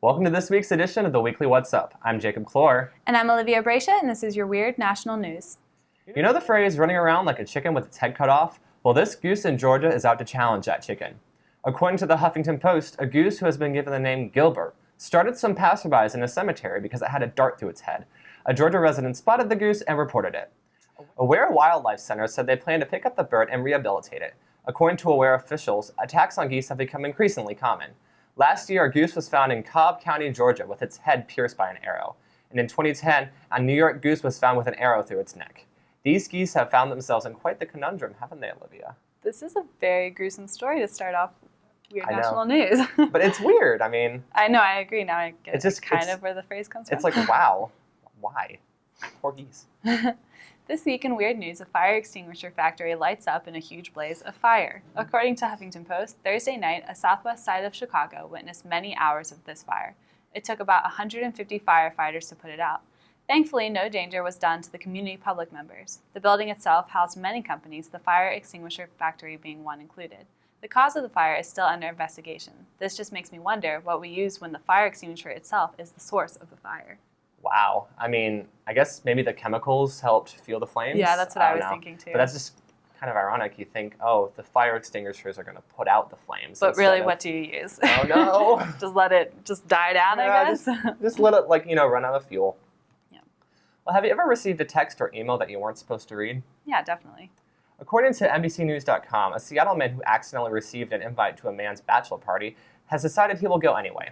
Welcome to this week's edition of the Weekly What's Up. I'm Jacob Clore. And I'm Olivia Bracia, and this is your weird national news. You know the phrase running around like a chicken with its head cut off? Well, this goose in Georgia is out to challenge that chicken. According to the Huffington Post, a goose who has been given the name Gilbert started some passerbys in a cemetery because it had a dart through its head. A Georgia resident spotted the goose and reported it. Aware Wildlife Center said they plan to pick up the bird and rehabilitate it. According to Aware officials, attacks on geese have become increasingly common. Last year, a goose was found in Cobb County, Georgia, with its head pierced by an arrow. And in 2010, a New York goose was found with an arrow through its neck. These geese have found themselves in quite the conundrum, haven't they, Olivia? This is a very gruesome story to start off weird national news. But it's weird. I mean... I know, I agree. Now I get it's just, kind of where the phrase comes from. It's like, wow, why? Poor geese. This week in weird news, a fire extinguisher factory lights up in a huge blaze of fire. According to Huffington Post, Thursday night, a southwest side of Chicago witnessed many hours of this fire. It took about 150 firefighters to put it out. Thankfully, no danger was done to the community public members. The building itself housed many companies, the fire extinguisher factory being one included. The cause of the fire is still under investigation. This just makes me wonder what we use when the fire extinguisher itself is the source of the fire. Wow. I mean, I guess maybe the chemicals helped fuel the flames. Yeah, that's what I was thinking too. But that's just kind of ironic. You think, oh, the fire extinguishers are going to put out the flames. But really, what do you use? Oh, no. Just let it die down, yeah, I guess? Just let it, run out of fuel. Yeah. Well, have you ever received a text or email that you weren't supposed to read? Yeah, definitely. According to NBCNews.com, a Seattle man who accidentally received an invite to a man's bachelor party has decided he will go anyway.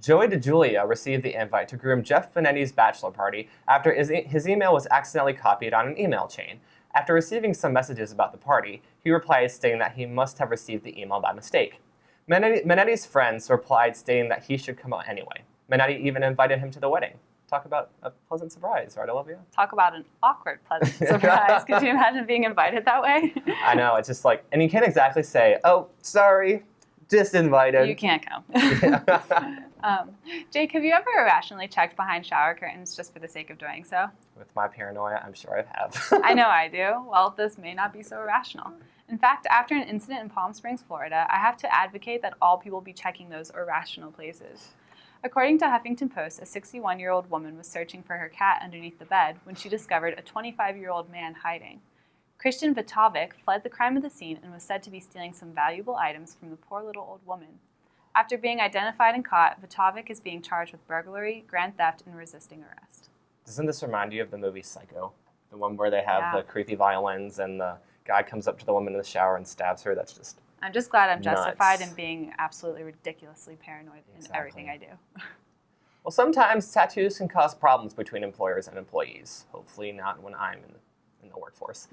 Joey DeJulia received the invite to groom Jeff Benetti's bachelor party after his email was accidentally copied on an email chain. After receiving some messages about the party, he replied stating that he must have received the email by mistake. Benetti's friends replied stating that he should come out anyway. Benetti even invited him to the wedding. Talk about a pleasant surprise, right, Olivia? Talk about an awkward pleasant surprise. Could you imagine being invited that way? I know, it's just like, and you can't exactly say, oh, sorry, just invited. You can't come. Jake, have you ever irrationally checked behind shower curtains just for the sake of doing so? With my paranoia, I'm sure I have. I know I do. Well, this may not be so irrational. In fact, after an incident in Palm Springs, Florida, I have to advocate that all people be checking those irrational places. According to Huffington Post, a 61-year-old woman was searching for her cat underneath the bed when she discovered a 25-year-old man hiding. Christian Vitovic fled the crime of the scene and was said to be stealing some valuable items from the poor little old woman. After being identified and caught, Vitovic is being charged with burglary, grand theft, and resisting arrest. Doesn't this remind you of the movie Psycho? The one where they have the creepy violins and the guy comes up to the woman in the shower and stabs her? That's just I'm just glad I'm nuts. Justified in being absolutely ridiculously paranoid in everything I do. Well, sometimes tattoos can cause problems between employers and employees. Hopefully not when I'm in the workforce.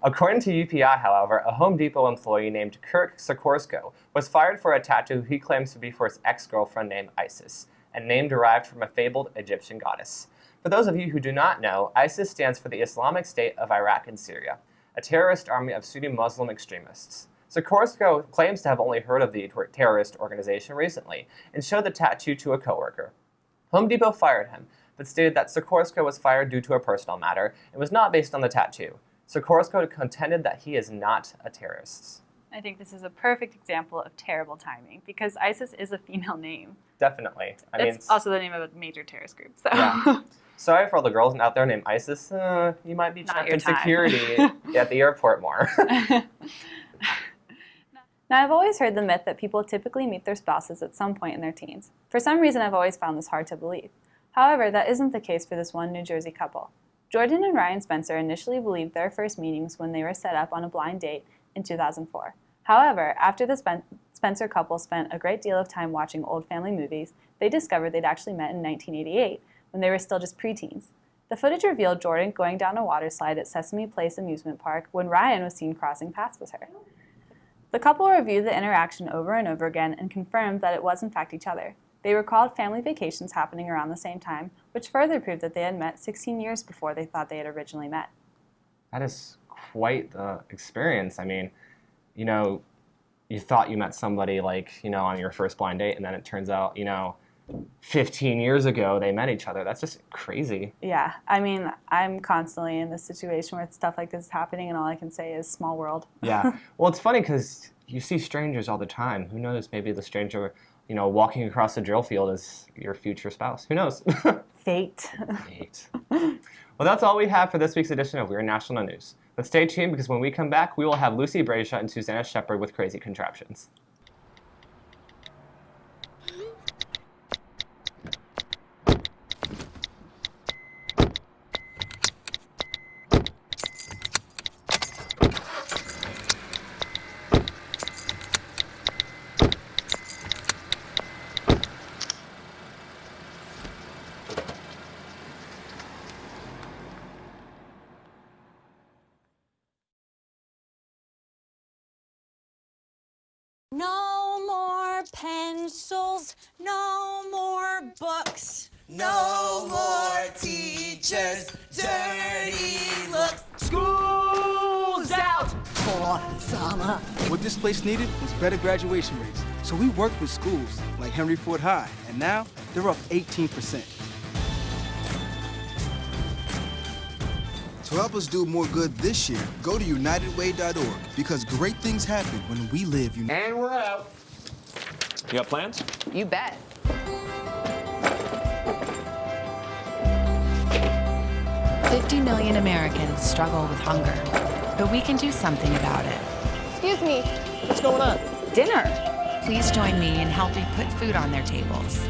According to UPI, however, a Home Depot employee named Kirk Sikorsky was fired for a tattoo he claims to be for his ex-girlfriend named Isis, a name derived from a fabled Egyptian goddess. For those of you who do not know, ISIS stands for the Islamic State of Iraq and Syria, a terrorist army of Sunni Muslim extremists. Sikorsky claims to have only heard of the terrorist organization recently and showed the tattoo to a coworker. Home Depot fired him, but stated that Sikorsky was fired due to a personal matter and was not based on the tattoo. Sikorsky contended that he is not a terrorist. I think this is a perfect example of terrible timing because ISIS is a female name. Definitely. It's also the name of a major terrorist group. So. Yeah. Sorry for all the girls out there named ISIS. You might be checked in security at the airport more. Now, I've always heard the myth that people typically meet their spouses at some point in their teens. For some reason, I've always found this hard to believe. However, that isn't the case for this one New Jersey couple. Jordan and Ryan Spencer initially believed their first meetings when they were set up on a blind date in 2004. However, after the Spencer couple spent a great deal of time watching old family movies, they discovered they'd actually met in 1988 when they were still just preteens. The footage revealed Jordan going down a water slide at Sesame Place amusement park when Ryan was seen crossing paths with her. The couple reviewed the interaction over and over again and confirmed that it was in fact each other. They recalled family vacations happening around the same time, which further proved that they had met 16 years before they thought they had originally met. That is quite the experience. I mean, you thought you met somebody on your first blind date, and then it turns out, 15 years ago they met each other. That's just crazy. Yeah, I mean, I'm constantly in this situation where stuff like this is happening, and all I can say is small world. Yeah. Well, it's funny because you see strangers all the time. Who knows, maybe the stranger walking across the drill field as your future spouse. Who knows? Fate. Fate. Well, that's all we have for this week's edition of Weird National News. But stay tuned because when we come back, we will have Lucy Brascia and Susanna Shepard with crazy contraptions. No more pencils, no more books. No more teachers, dirty looks. School's out! For summer. What this place needed was better graduation rates. So we worked with schools like Henry Ford High, and now they're up 18%. To help us do more good this year, go to unitedway.org because great things happen when we live united. And we're out. You got plans? You bet. $50 million Americans struggle with hunger, but we can do something about it. Excuse me. What's going on? Dinner. Please join me in helping put food on their tables.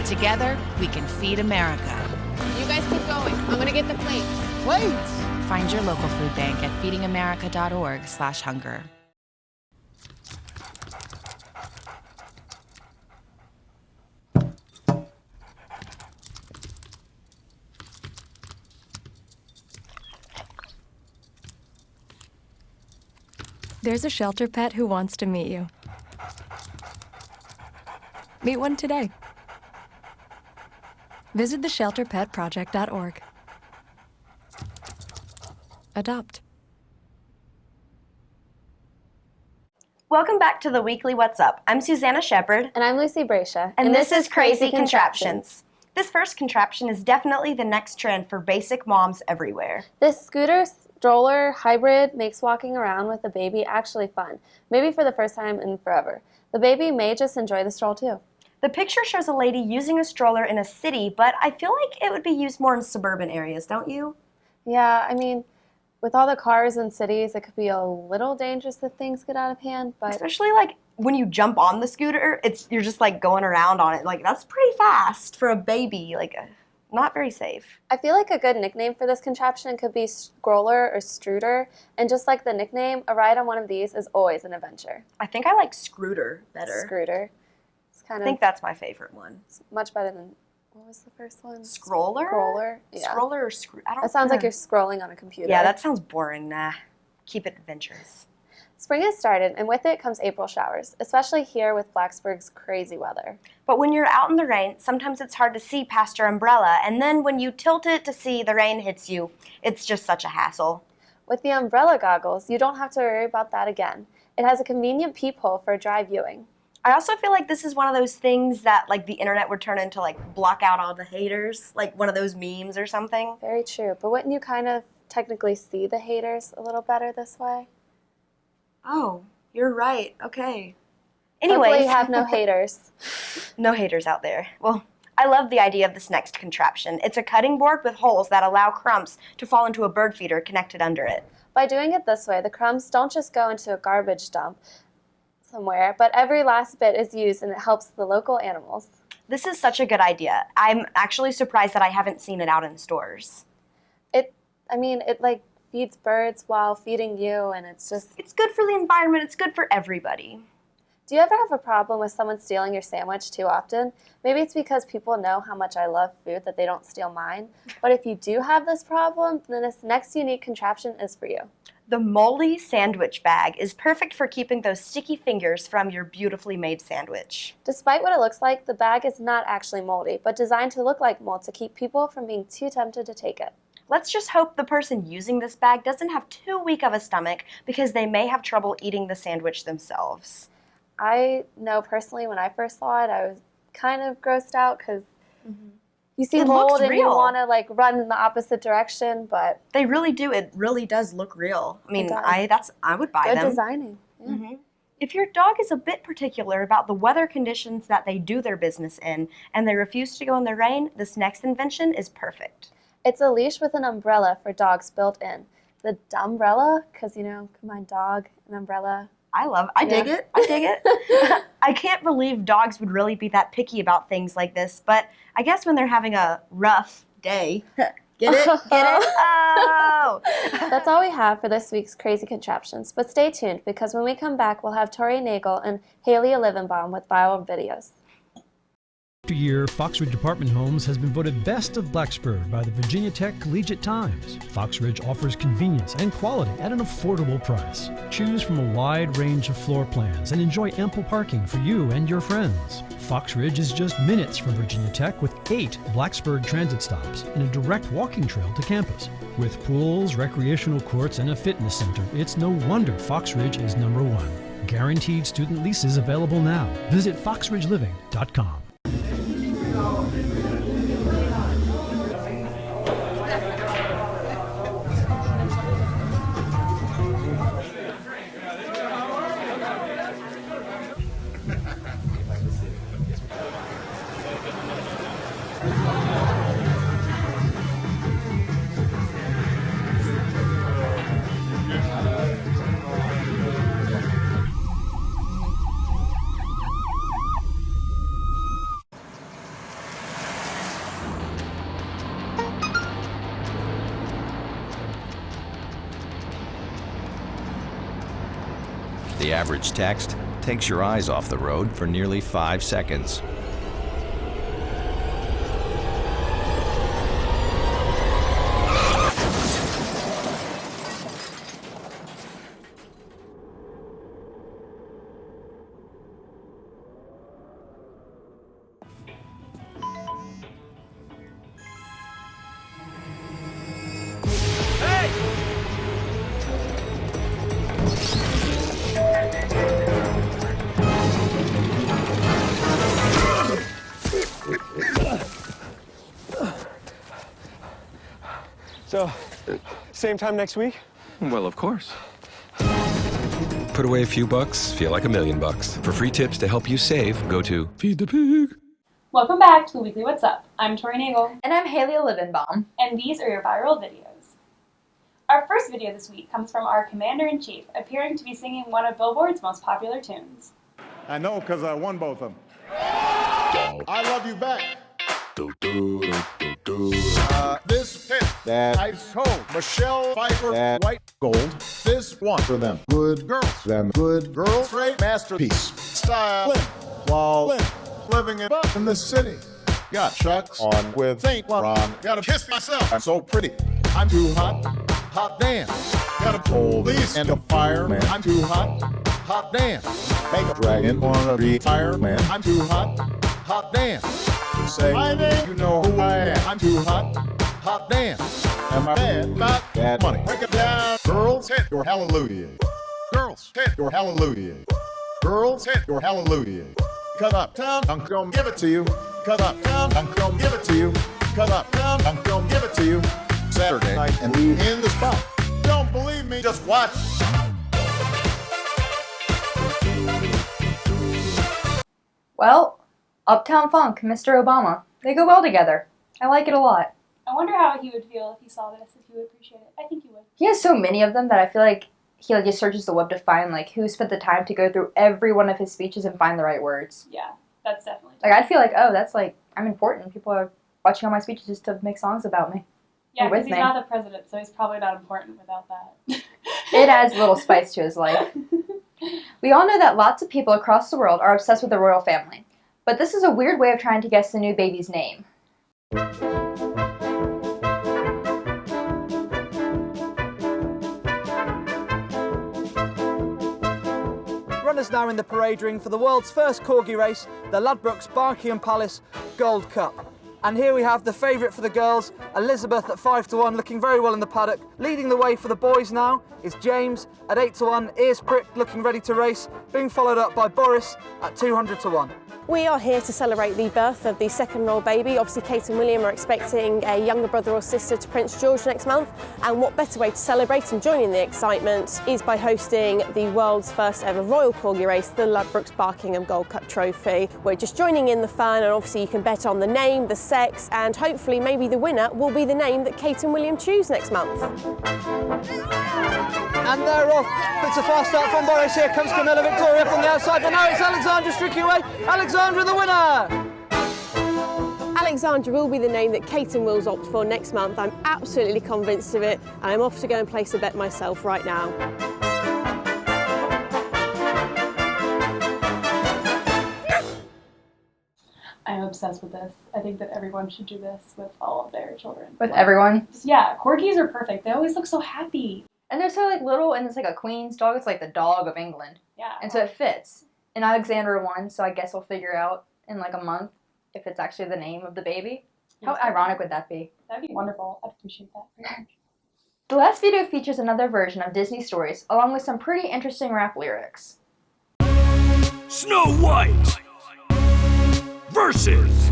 Together, we can feed America. You guys keep going. I'm gonna get the plate. Wait! Find your local food bank at feedingamerica.org/hunger. There's a shelter pet who wants to meet you. Meet one today. Visit theshelterpetproject.org. Adopt. Welcome back to the weekly What's Up. I'm Susanna Shepard. And I'm Lucy Brascia. And this is Crazy Contraptions. This first contraption is definitely the next trend for basic moms everywhere. This scooter stroller hybrid makes walking around with a baby actually fun, maybe for the first time in forever. The baby may just enjoy the stroll too. The picture shows a lady using a stroller in a city, but I feel like it would be used more in suburban areas, don't you? Yeah, I mean, with all the cars in cities, it could be a little dangerous if things get out of hand, but... Especially like when you jump on the scooter, you're just like going around on it. Like that's pretty fast for a baby, not very safe. I feel like a good nickname for this contraption could be Scroller or Struder, and just like the nickname, a ride on one of these is always an adventure. I think I like Scrooter better. Scrooter. I think that's my favorite one. It's much better than, what was the first one? Scroller? Scroller, yeah. Scroller or I don't know. That sounds like you're scrolling on a computer. Yeah, that sounds boring. Nah, keep it adventurous. Spring has started, and with it comes April showers, especially here with Blacksburg's crazy weather. But when you're out in the rain, sometimes it's hard to see past your umbrella, and then when you tilt it to see the rain hits you, it's just such a hassle. With the umbrella goggles, you don't have to worry about that again. It has a convenient peephole for dry viewing. I also feel like this is one of those things that the internet would turn into block out all the haters, like one of those memes or something. Very true, but wouldn't you kind of technically see the haters a little better this way? Oh, you're right. Okay. Hopefully Anyways. you have no haters. No haters out there. Well, I love the idea of this next contraption. It's a cutting board with holes that allow crumbs to fall into a bird feeder connected under it. By doing it this way, the crumbs don't just go into a garbage dump somewhere, but every last bit is used and it helps the local animals. This is such a good idea. I'm actually surprised that I haven't seen it out in stores. It feeds birds while feeding you, and it's good for the environment. It's good for everybody. Do you ever have a problem with someone stealing your sandwich too often? Maybe it's because people know how much I love food that they don't steal mine. But if you do have this problem, then this next unique contraption is for you. The Moldy Sandwich Bag is perfect for keeping those sticky fingers from your beautifully made sandwich. Despite what it looks like, the bag is not actually moldy, but designed to look like mold to keep people from being too tempted to take it. Let's just hope the person using this bag doesn't have too weak of a stomach because they may have trouble eating the sandwich themselves. I know personally when I first saw it, I was kind of grossed out because you see mold and you want to run in the opposite direction, but they really do. It really does look real. I mean, I would buy them. Good designing. Yeah. If your dog is a bit particular about the weather conditions that they do their business in and they refuse to go in the rain, this next invention is perfect. It's a leash with an umbrella for dogs built in. The dumbrella, because, you know, my dog, an umbrella. I dig it. I dig it. I can't believe dogs would really be that picky about things like this, but I guess when they're having a rough day, get it? Get it? Oh! That's all we have for this week's Crazy Contraptions, but stay tuned because when we come back, we'll have Tori Nagel and Haley Olivenbaum with viral videos. After year, Fox Ridge Apartment Homes has been voted Best of Blacksburg by the Virginia Tech Collegiate Times. Fox Ridge offers convenience and quality at an affordable price. Choose from a wide range of floor plans and enjoy ample parking for you and your friends. Fox Ridge is just minutes from Virginia Tech with 8 Blacksburg transit stops and a direct walking trail to campus. With pools, recreational courts, and a fitness center, it's no wonder Fox Ridge is #1. Guaranteed student leases available now. Visit foxridgeliving.com. The average text takes your eyes off the road for nearly 5 seconds. So, same time next week? Well, of course. Put away a few bucks, feel like $1 million. For free tips to help you save, go to Feed the Pig. Welcome back to the Weekly What's Up. I'm Tori Nagel. And I'm Haley Olivenbaum. And these are your viral videos. Our first video this week comes from our Commander-in-Chief, appearing to be singing one of Billboard's most popular tunes. I know, because I won both of them. I love you back. This hit, that ice cold, Michelle Pfeiffer, that white gold. This one for them good girls, them good girls, straight masterpiece, style, flawless, living it up in the city. Got Chucks on with Saint Laurent. Gotta kiss myself, I'm so pretty. I'm too hot, hot damn. Got a police and a fireman. I'm too hot, hot damn. Make a dragon wanna be fireman. I'm too hot, hot damn. Say my name, you know who I am. I'm too hot, hot damn. Am I bad? Not bad money. Break it down. Girls, hit your hallelujah. Girls, hit your hallelujah. Girls, hit your hallelujah. Cut uptown, I'm gonna give it to you. Cut uptown, I'm gonna give it to you. Cut uptown, I'm gonna give it to you. Saturday night and we in the spot. Don't believe me, just watch. Well, Uptown Funk, Mr. Obama. They go well together. I like it a lot. I wonder how he would feel if he saw this, if he would appreciate it. I think he would. He has so many of them that I feel like he just searches the web to find who spent the time to go through every one of his speeches and find the right words. Yeah, that's definitely true. I'd feel like, oh, that's I'm important. People are watching all my speeches just to make songs about me. Yeah, because he's not the president, so he's probably not important without that. It adds a little spice to his life. We all know that lots of people across the world are obsessed with the royal family. But this is a weird way of trying to guess the new baby's name. Runners now in the parade ring for the world's first corgi race, the Ladbrokes Buckingham Palace Gold Cup. And here we have the favourite for the girls, Elizabeth at 5-1, looking very well in the paddock. Leading the way for the boys now is James at 8-1, ears pricked, looking ready to race, being followed up by Boris at 200-1. We are here to celebrate the birth of the second royal baby. Obviously, Kate and William are expecting a younger brother or sister to Prince George next month. And what better way to celebrate and join in the excitement is by hosting the world's first ever Royal Corgi race, the Ladbrokes Barkingham Gold Cup Trophy. We're just joining in the fun, and obviously you can bet on the name, the sex, and hopefully maybe the winner will be the name that Kate and William choose next month. And they're off. It's a fast start from Boris. Here comes Camilla Victoria up on the outside, but now it's Alexandra streaking away. Alexandra the winner! Alexandra will be the name that Kate and Wills opt for next month. I'm absolutely convinced of it, and I'm off to go and place a bet myself right now. I'm obsessed with this. I think that everyone should do this with all of their children. With everyone? Yeah, corgis are perfect. They always look so happy. And they're so like little, and it's like a queen's dog. It's like the dog of England. Yeah. And so it fits. And Alexandra won, so I guess we'll figure out in like a month if it's actually the name of the baby. How ironic would that be? That'd be wonderful. I'd appreciate that very much. The last video features another version of Disney stories, along with some pretty interesting rap lyrics. Snow White versus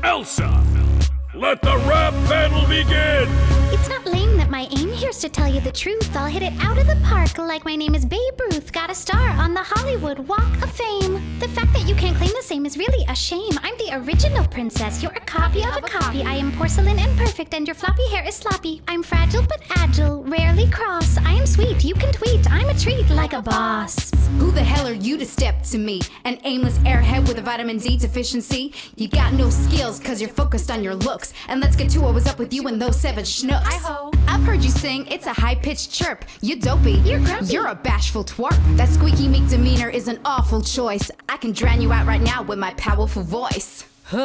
Elsa. Let the rap battle begin! It's not lame that my aim here's to tell you the truth. I'll hit it out of the park like my name is Babe Ruth. Got a star on the Hollywood Walk of Fame. The fact that you can't claim the same is really a shame. I'm the original princess. You're a copy of a copy. I am porcelain and perfect, and your floppy hair is sloppy. I'm fragile but agile, rarely cross. I am sweet, you can tweet. I'm a treat like a boss. Who the hell are you to step to me? An aimless airhead with a vitamin D deficiency? You got no skills cause you're focused on your looks. And let's get to what was up with you and those 7 schnooks. I've heard you sing, it's a high-pitched chirp. You're dopey, you're grumpy, you're a bashful twerp. That squeaky meek demeanor is an awful choice. I can drown you out right now with my powerful voice. You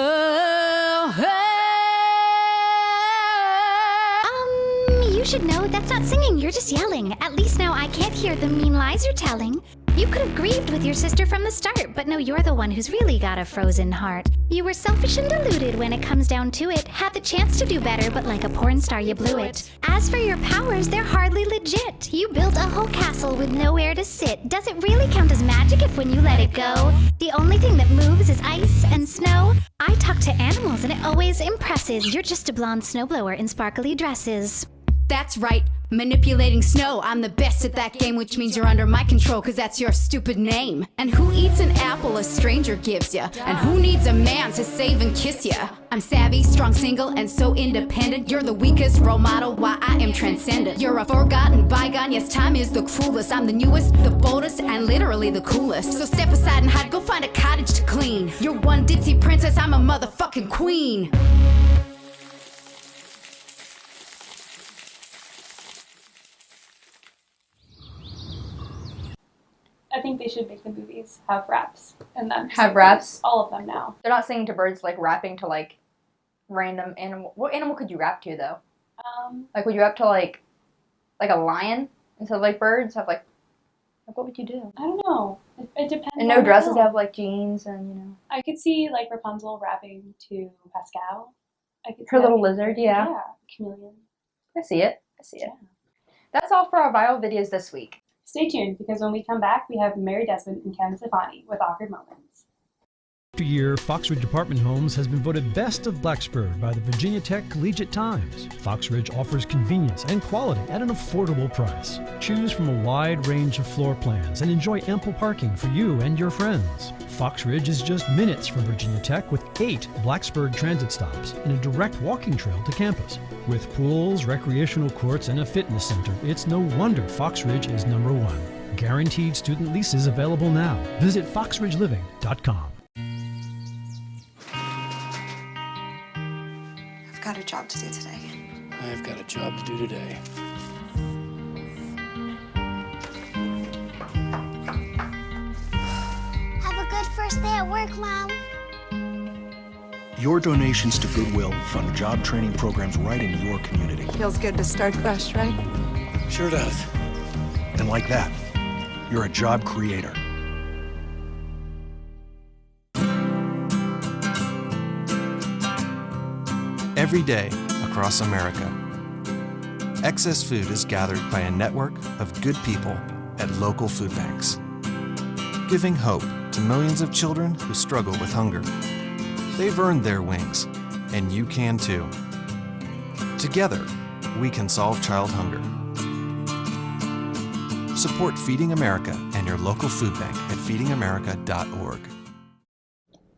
should know that's not singing, you're just yelling. At least now I can't hear the mean lies you're telling. You could have grieved with your sister from the start, but no, you're the one who's really got a frozen heart. You were selfish and deluded when it comes down to it. Had the chance to do better, but like a porn star, you blew it. As for your powers, they're hardly legit. You built a whole castle with nowhere to sit. Does it really count as magic if when you let it go? The only thing that moves is ice and snow. I talk to animals and it always impresses. You're just a blonde snowblower in sparkly dresses. That's right, manipulating snow. I'm the best at that game, which means you're under my control, cause that's your stupid name. And who eats an apple a stranger gives ya? And who needs a man to save and kiss ya? I'm savvy, strong, single, and so independent. You're the weakest role model, why I am transcendent. You're a forgotten bygone, yes, time is the cruelest. I'm the newest, the boldest, and literally the coolest. So step aside and hide, go find a cottage to clean. You're one ditzy princess, I'm a motherfucking queen. I think they should make the movies have raps and then Have raps? all of them now. They're not singing to birds, like rapping to like random animal. What animal could you rap to though? Like would you rap to like a lion instead of like birds? Have like what would you do? I don't know. It depends. And no dresses, have like jeans and you know. I could see like Rapunzel rapping to Pascal. I could see Her that little being- lizard, yeah. Yeah, chameleon. I see it. That's all for our viral videos this week. Stay tuned, because when we come back, we have Mary Desmond and Ken Stefani with Awkward Moments. Every year, Foxridge Apartment Homes has been voted Best of Blacksburg by the Virginia Tech Collegiate Times. Foxridge offers convenience and quality at an affordable price. Choose from a wide range of floor plans and enjoy ample parking for you and your friends. Foxridge is just minutes from Virginia Tech with 8 Blacksburg transit stops and a direct walking trail to campus. With pools, recreational courts, and a fitness center, it's no wonder Foxridge is #1. Guaranteed student leases available now. Visit foxridgeliving.com. I've got a job to do today. I've got a job to do today. Have a good first day at work, Mom. Your donations to Goodwill fund job training programs right in your community. Feels good to start fresh, right? Sure does. And like that, you're a job creator. every day across America. Excess food is gathered by a network of good people at local food banks, giving hope to millions of children who struggle with hunger. They've earned their wings, and you can too. Together, we can solve child hunger. Support Feeding America and your local food bank at feedingamerica.org.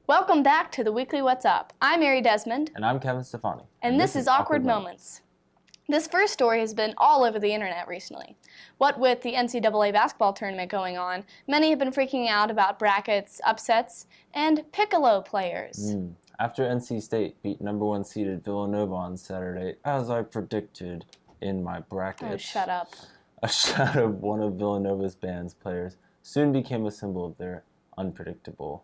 Welcome back to the Weekly What's Up. I'm Mary Desmond. And I'm Kevin Stefani. And this is Awkward Moments. This first story has been all over the internet recently. What with the NCAA basketball tournament going on, many have been freaking out about brackets, upsets, and piccolo players. After NC State beat #1 seeded Villanova on Saturday, as I predicted in my bracket. Oh, shut up. A shot of one of Villanova's band's players soon became a symbol of their unpredictable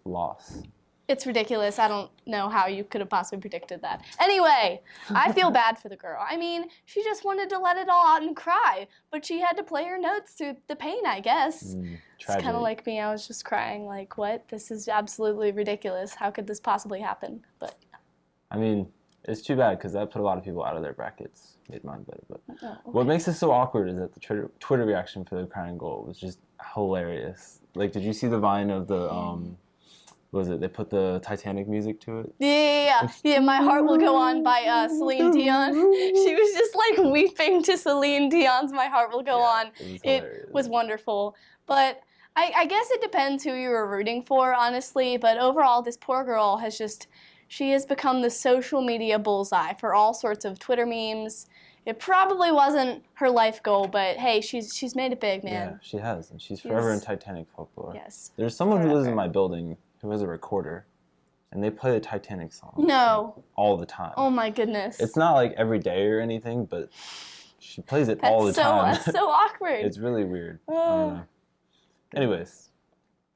loss. It's ridiculous. I don't know how you could have possibly predicted that. Anyway, I feel bad for the girl. I mean, she just wanted to let it all out and cry, but she had to play her notes through the pain, I guess. It's kind of like me. I was just crying like, what? This is absolutely ridiculous. How could this possibly happen? But I mean, it's too bad because that put a lot of people out of their brackets. Made mine better. But what makes this so awkward is that the Twitter reaction for the crying goal was just hilarious. Like, did you see the Vine of the, what was it? They put the Titanic music to it? Yeah, My Heart Will Go On by Celine Dion. She was just like weeping to Celine Dion's My Heart Will Go On. It was wonderful. But I guess it depends who you were rooting for, honestly. But overall, this poor girl she has become the social media bullseye for all sorts of Twitter memes. It probably wasn't her life goal, but hey, she's made it big, man. Yeah, she has, and she's forever in Titanic folklore. Yes. There's someone who lives in my building who has a recorder, and they play the Titanic song. No. All the time. Oh my goodness. It's not like every day or anything, but she plays it all the time. That's so awkward. It's really weird. I don't know. Anyways,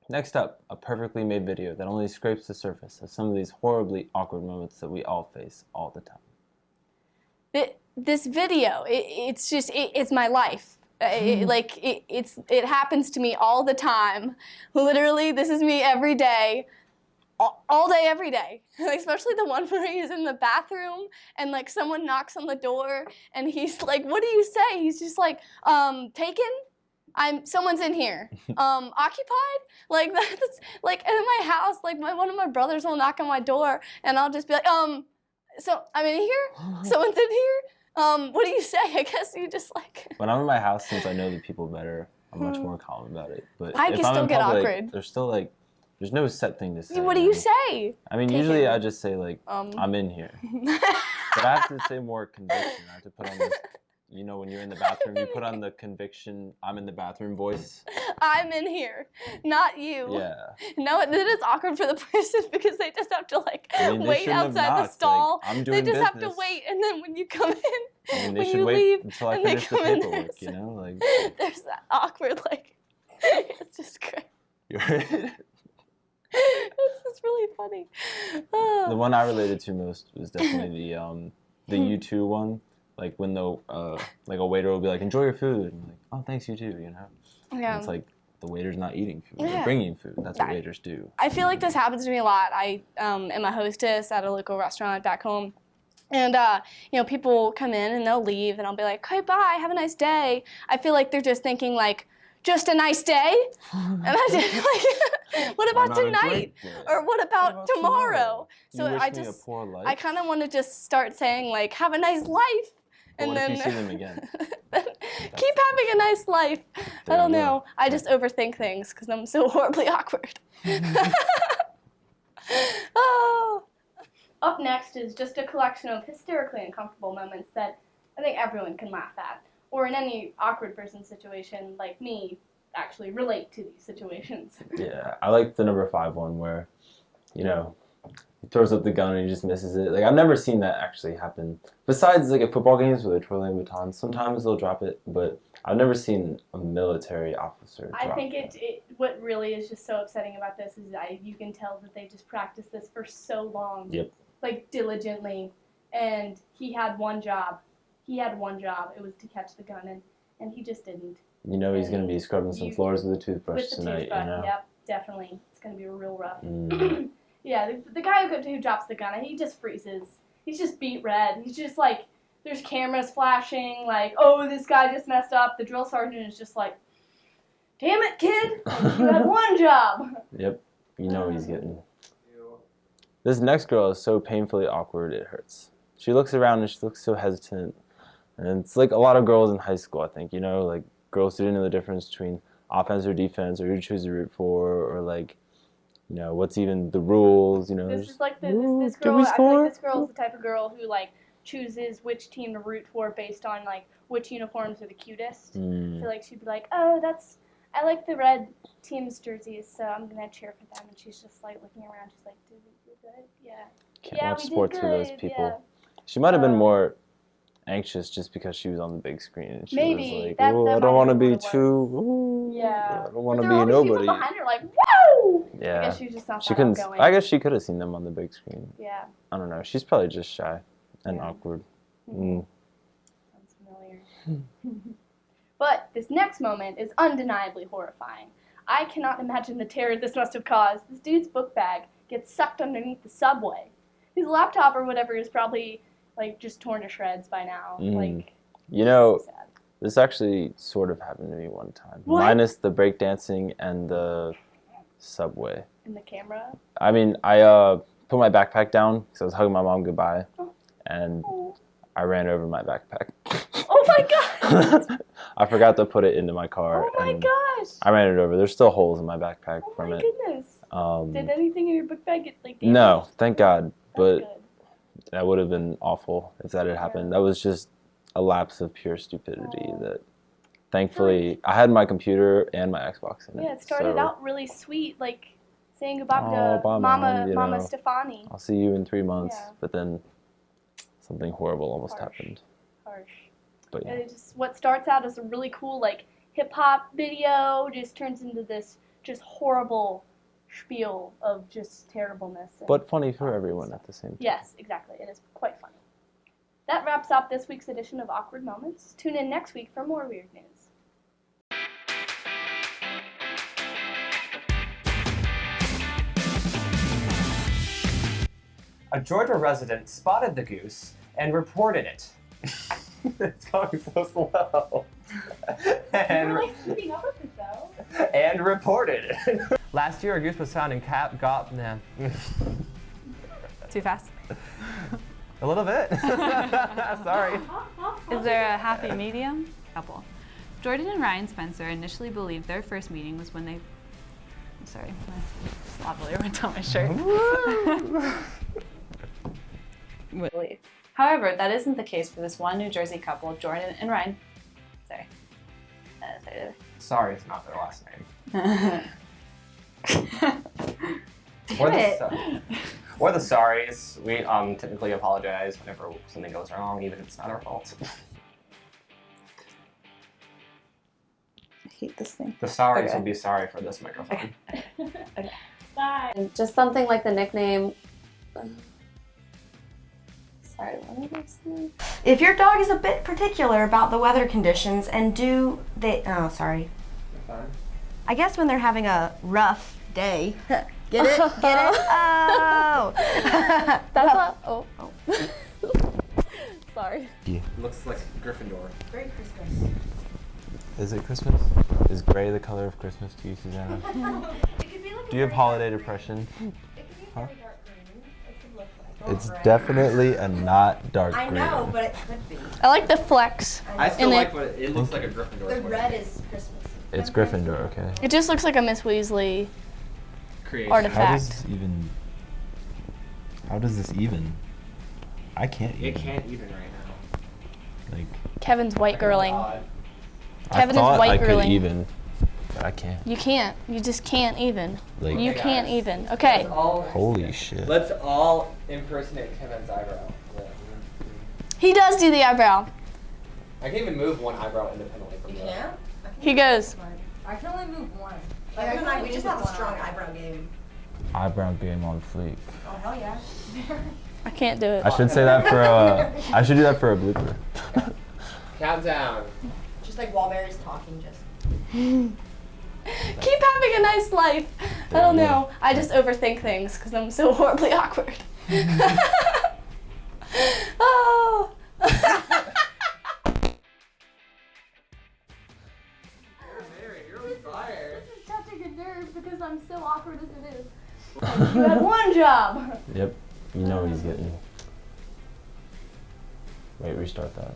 next up, a perfectly made video that only scrapes the surface of some of these horribly awkward moments that we all face all the time. This video, it's my life. It happens to me all the time. Literally, this is me every day, all day, every day. Especially the one where he's in the bathroom and like someone knocks on the door and he's like, "What do you say?" He's just like, "Taken? Someone's in here. Occupied?" Like that's like in my house. Like one of my brothers will knock on my door and I'll just be like, so I'm in here. Someone's in here. What do you say? I guess you just like. When I'm in my house, since I know the people better, I'm much more calm about it. But I if can I'm still in get public, awkward. there's still like, there's no set thing to say. What do you say? I mean, usually I just say like, I'm in here. But I have to say more conviction. I have to put on this, you know, when you're in the bathroom, you put on the conviction, I'm in the bathroom voice. I'm in here, not you. Yeah. No, then it's awkward for the person because they just have to like wait outside the stall. Like, I'm doing they just business. have to wait, and then when you come in, I mean, they when should you wait leave, until I and they finish the come in, paperwork, you know? Like, there's that awkward like, it's just great. It's just really funny. Oh. The one I related to most was definitely the U2 one. Like when like a waiter will be like, "Enjoy your food," and I'm like, "Oh, thanks, you too," you know? Yeah. And it's like the waiter's not eating food; they're Yeah. bringing food. That's what waiters do. I feel like this happens to me a lot. I am a hostess at a local restaurant back home. And, you know, people come in and they'll leave and I'll be like, "Okay, bye, have a nice day." I feel like they're just thinking like, "Just a nice day?" And I just like, what about tonight? Or what about tomorrow? So You I wish me a just, poor life? I kind of want to just start saying like, "Have a nice life." But And what then if you see them again? keep having a nice life. I don't know. I just overthink things because I'm so horribly awkward. Oh. Up next is just a collection of hysterically uncomfortable moments that I think everyone can laugh at, or in any awkward person situation like me, actually relate to these situations. Yeah, I like the number 5 one where, you know, he throws up the gun and he just misses it. Like, I've never seen that actually happen. Besides, like, at football games where they're twirling batons, sometimes they'll drop it, but I've never seen a military officer drop I think what really is just so upsetting about this is you can tell that they just practiced this for so long. Yep. Like, diligently. And he had one job. It was to catch the gun, and he just didn't. You know he's going to be scrubbing some floors with a toothbrush With the tonight, toothbrush, you know? yep, definitely. It's going to be real rough. Yeah, the guy who drops the gun, he just freezes. He's just beat red. He's just like, there's cameras flashing, like, oh, this guy just messed up. The drill sergeant is just like, damn it, kid, you had one job. Yep, you know he's getting. This next girl is so painfully awkward it hurts. She looks around and she looks so hesitant. And it's like a lot of girls in high school, I think, you know, like girls who didn't know the difference between offense or defense, or who to choose to root for, or like, you know, what's even the rules, you know. This is like this girl, I feel like this girl is the type of girl who like chooses which team to root for based on like which uniforms are the cutest. I feel like she'd be like, oh, I like the red team's jerseys, so I'm gonna cheer for them. And she's just like looking around, she's like, did we do good? Yeah. Can't watch we sports did for those good, people. yeah. She might have been more anxious just because she was on the big screen. And she was like, that oh, I might don't want to have be been what it too, was. ooh, Yeah. I don't want to But be there are all these nobody. people behind her like, whoa! Yeah. I guess she's just not She that couldn't. outgoing. I guess she could have seen them on the big screen. Yeah. I don't know. She's probably just shy and awkward. Sounds familiar. But this next moment is undeniably horrifying. I cannot imagine the terror this must have caused. This dude's book bag gets sucked underneath the subway. His laptop or whatever is probably like just torn to shreds by now. Like, you know, this actually sort of happened to me one time. What? Minus the breakdancing and the subway. in the camera. I mean, I put my backpack down because I was hugging my mom goodbye, and I ran over my backpack. Oh my god! I forgot to put it into my car. Oh my and gosh! I ran it over. There's still holes in my backpack from My it. goodness. Did anything in your book bag get like damaged? No, thank God. But that would have been awful if that had happened. That was just a lapse of pure stupidity that thankfully I had my computer and my Xbox in it. Yeah, it started so out really sweet, like saying goodbye to bye, Mama, Mom, you Mama know. Stefani. I'll see you in 3 months. Yeah. But then something horrible almost happened. Harsh. But yeah. And it just, what starts out as a really cool like hip hop video just turns into this just horrible spiel of just terribleness. And But funny for everyone at the same time. yes, exactly. It is quite funny. That wraps up this week's edition of Awkward Moments. Tune in next week for more weird news. A Georgia resident spotted the goose and reported it. It's going so slow. And, keeping up with it though. and reported it. Last year, a goose was found in Too fast? A little bit. Sorry. Is there a happy medium? Couple. Jordan and Ryan Spencer initially believed their first meeting was when they... I'm sorry, my lavalier went down my shirt. However, that isn't the case for this one New Jersey couple, Jordan and Ryan. Sorry. Sorry, it's not their last name. Or the sorries. We typically apologize whenever something goes wrong, even if it's not our fault. I hate this thing. The sorries will be sorry for this microphone. Okay. Bye. And just something like the nickname. Sorry, what did I say? If your dog is a bit particular about the weather conditions and oh, sorry. I guess when they're having a rough day. Get it? Get it? Oh. That's not. Oh. Sorry. Yeah. Looks like Gryffindor. Merry Christmas. Is it Christmas? Is gray the color of Christmas to you, Susanna? Do you have holiday depression? Huh? It's definitely a not dark green. I know, but it could be. I like the flex. I still in like what it looks like a Gryffindor. The red is Christmas. It's Gryffindor, okay. It just looks like a Miss Weasley creation. artifact. How does this even? How does this even? I can't even. It can't even right now. Like. Kevin's white girling. I thought I could girling. even, but I can't. You can't. You just can't even. Like- you Okay, can't guys. even. Okay. Holy shit. Let's all impersonate Kevin's eyebrow. He does do the eyebrow. I can even move one eyebrow independently from the other. Yeah? He goes. I can only move one. Like, I feel like we just have a strong eyebrow game. Eyebrow game on fleek. Oh, hell yeah. I can't do it. I should say that for I should do that for a blooper. Countdown. Just like while Mary's talking, just. Keep having a nice life. I don't know. I just overthink things because I'm so horribly awkward. Oh. This is touching a nerve because I'm so awkward as it is. You had one job. Yep. You know what he's getting. Wait, restart that.